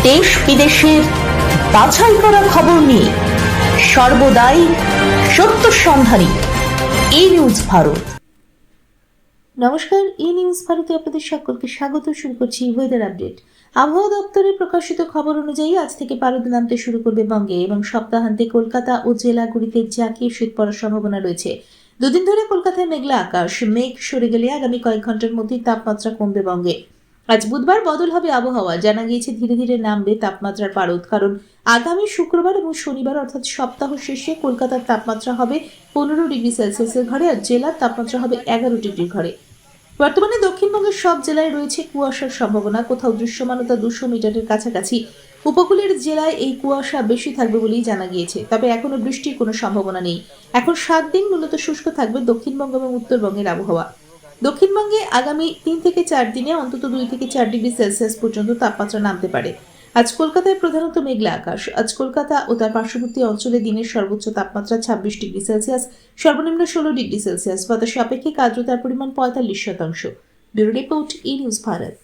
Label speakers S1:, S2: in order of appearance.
S1: দেশ বিদেশের বাছাই করা খবর নিয়ে সর্বদাই সত্য সন্ধানী ই নিউজ ভারত। নমস্কার, ই নিউজ ভারতে আপনাদের সকলকে স্বাগত। শুরু করছি ওয়েদার আপডেট। আবহাওয়া দপ্তরে প্রকাশিত খবর অনুযায়ী আজ থেকে পারদ নামতে শুরু করবে বঙ্গে এবং সপ্তাহান্তে কলকাতা ও জেলাগুলিতে জাঁকিয়ে শীত পড়ার সম্ভাবনা রয়েছে। দুদিন ধরে কলকাতায় মেঘলা আকাশ, মেঘ সরে গেলে আগামী কয়েক ঘন্টার মধ্যেই তাপমাত্রা কমবে বঙ্গে। আজ বুধবার বদল হবে আবহাওয়া, জানা গিয়েছে ধীরে ধীরে নামবে তাপমাত্রার পারদ, কারণ আগামী শুক্রবার এবং শনিবার অর্থাৎ সপ্তাহ শেষে কলকাতার তাপমাত্রা হবে 15 ডিগ্রি সেলসিয়াসের ঘরে আর জেলার তাপমাত্রা হবে 11 ডিগ্রির ঘরে। বর্তমানে দক্ষিণবঙ্গের সব জেলায় রয়েছে কুয়াশার সম্ভাবনা, কোথাও দৃশ্যমানতা 200 মিটারের কাছাকাছি। উপকূলের জেলায় এই কুয়াশা বেশি থাকবে বলেই জানা গিয়েছে, তবে এখনো বৃষ্টির কোনো সম্ভাবনা নেই। এখন 7 দিন মূলত শুষ্ক থাকবে দক্ষিণবঙ্গ এবং উত্তরবঙ্গের আবহাওয়া। দক্ষিণবঙ্গে আগামী 3 থেকে 4 দিনে অন্তত 2 থেকে 4 ডিগ্রি সেলসিয়াস পর্যন্ত তাপমাত্রা নামতে পারে। আজ কলকাতায় প্রধানত মেঘলা আকাশ। আজ কলকাতা ও তার পার্শ্ববর্তী অঞ্চলে দিনের সর্বোচ্চ তাপমাত্রা 26 ডিগ্রি সেলসিয়াস, সর্বনিম্ন 16 ডিগ্রি সেলসিয়াস। বাতাসে আপেক্ষিক আর্দ্রতার পরিমাণ 45%। ব্যুরো রিপোর্ট, ই নিউজ ভারত।